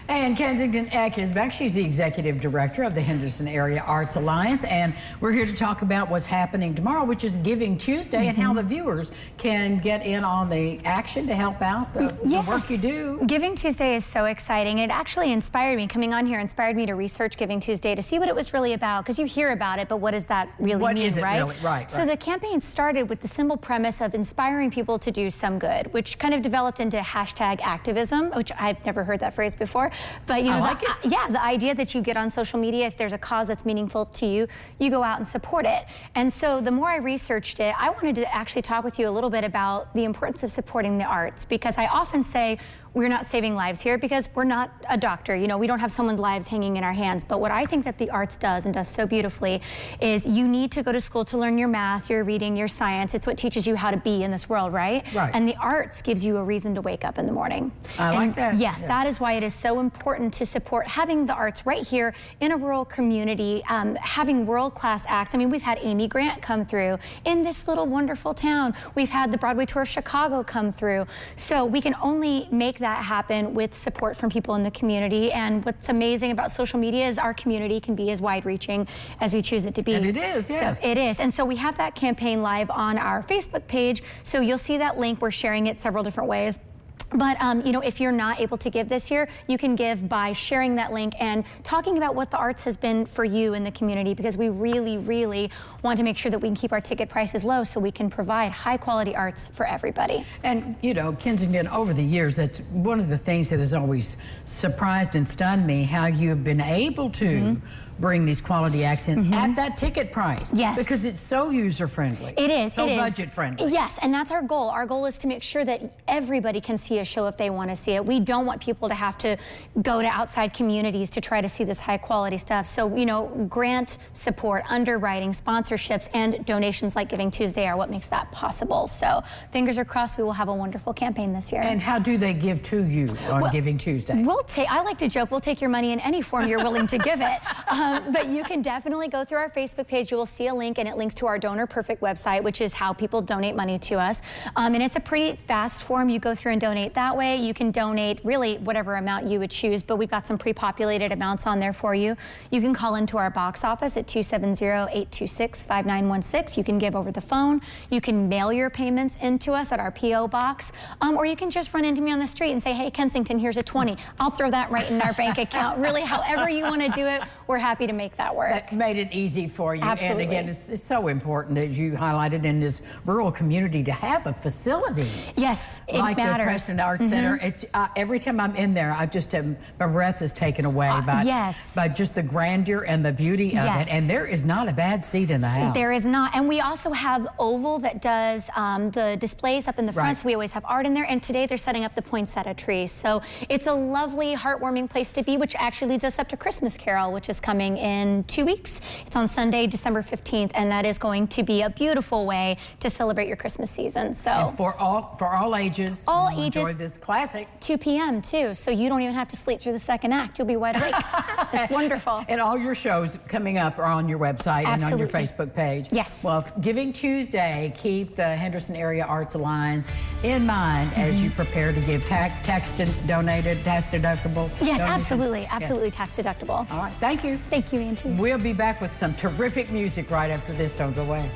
And Kensington Eck is back. She's the executive director of the Henderson Area Arts Alliance, and we're here to talk about what's happening tomorrow, which is Giving Tuesday, and how the viewers can get in on the action to help out the work you do. Giving Tuesday is so exciting. It actually inspired me. Coming on here inspired me to research Giving Tuesday to see what it was really about, because you hear about it, but what does that really mean, is it right? Really? Right. So the campaign started with the simple premise of inspiring people to do some good, which kind of developed into hashtag activism, which I've never heard that phrase before. But you know, the idea that you get on social media, if there's a cause that's meaningful to you, you go out and support it. And so the more I researched it, I wanted to actually talk with you a little bit about the importance of supporting the arts, because I often say we're not saving lives here because we're not a doctor. You know, we don't have someone's lives hanging in our hands. But what I think that the arts does, and does so beautifully, is you need to go to school to learn your math, your reading, your science. It's what teaches you how to be in this world, right? Right. And the arts gives you a reason to wake up in the morning. I like that. Yes, that is why it is so important to support having the arts right here in a rural community, having world-class acts. I mean, we've had Amy Grant come through in this little wonderful town. We've had the Broadway Tour of Chicago come through. So we can only make that happen with support from people in the community. And what's amazing about social media is our community can be as wide-reaching as we choose it to be. And it is, yes. So it is. And so we have that campaign live on our Facebook page. So you'll see that link. We're sharing it several different ways. But, you know, if you're not able to give this year, you can give by sharing that link and talking about what the arts has been for you in the community, because we really, really want to make sure that we can keep our ticket prices low so we can provide high-quality arts for everybody. And, you know, Kensington, over the years, that's one of the things that has always surprised and stunned me, how you've been able to bring these quality acts in at that ticket price. Yes. Because it's so user-friendly. It is. So it is. budget-friendly. Yes, and that's our goal. Our goal is to make sure that everybody can see a show if they want to see it. We don't want people to have to go to outside communities to try to see this high-quality stuff. So, you know, grant support, underwriting, sponsorships, and donations like Giving Tuesday are what makes that possible. So, fingers are crossed we will have a wonderful campaign this year. And how do they give to you on Giving Tuesday? I like to joke, we'll take your money in any form you're willing to give it. But you can definitely go through our Facebook page. You will see a link, and it links to our Donor Perfect website, which is how people donate money to us. And it's a pretty fast form. You go through and donate that way. You can donate really whatever amount you would choose, but we've got some pre-populated amounts on there for you. You can call into our box office at 270-826-5916. You can give over the phone. You can mail your payments into us at our P.O. box, or you can just run into me on the street and say, hey, Kensington, here's a 20. I'll throw that right in our bank account. Really, however you want to do it, we're happy to make that work. That made it easy for you. Absolutely. And again, it's so important, as you highlighted, in this rural community to have a facility. Yes, it like matters. The Preston Arts Center. It's, every time I'm in there, I just am, my breath is taken away by just the grandeur and the beauty of it. And there is not a bad seat in the house. There is not. And we also have Oval that does the displays up in the front. So we always have art in there. And today they're setting up the poinsettia tree. So it's a lovely, heartwarming place to be, which actually leads us up to Christmas Carol, which is coming in 2 weeks. It's on Sunday, December 15th, and that is going to be a beautiful way to celebrate your Christmas season. So and for all ages, enjoy this classic. 2 p.m. too, so you don't even have to sleep through the second act. You'll be wide awake. It's wonderful. And all your shows coming up are on your website and on your Facebook page. Yes. Well, Giving Tuesday, keep the Henderson Area Arts Alliance in mind as you prepare to give tax donated, tax deductible. Yes, donations. absolutely tax deductible. All right, thank you. Thank you, Angie. We'll be back with some terrific music right after this. Don't go away.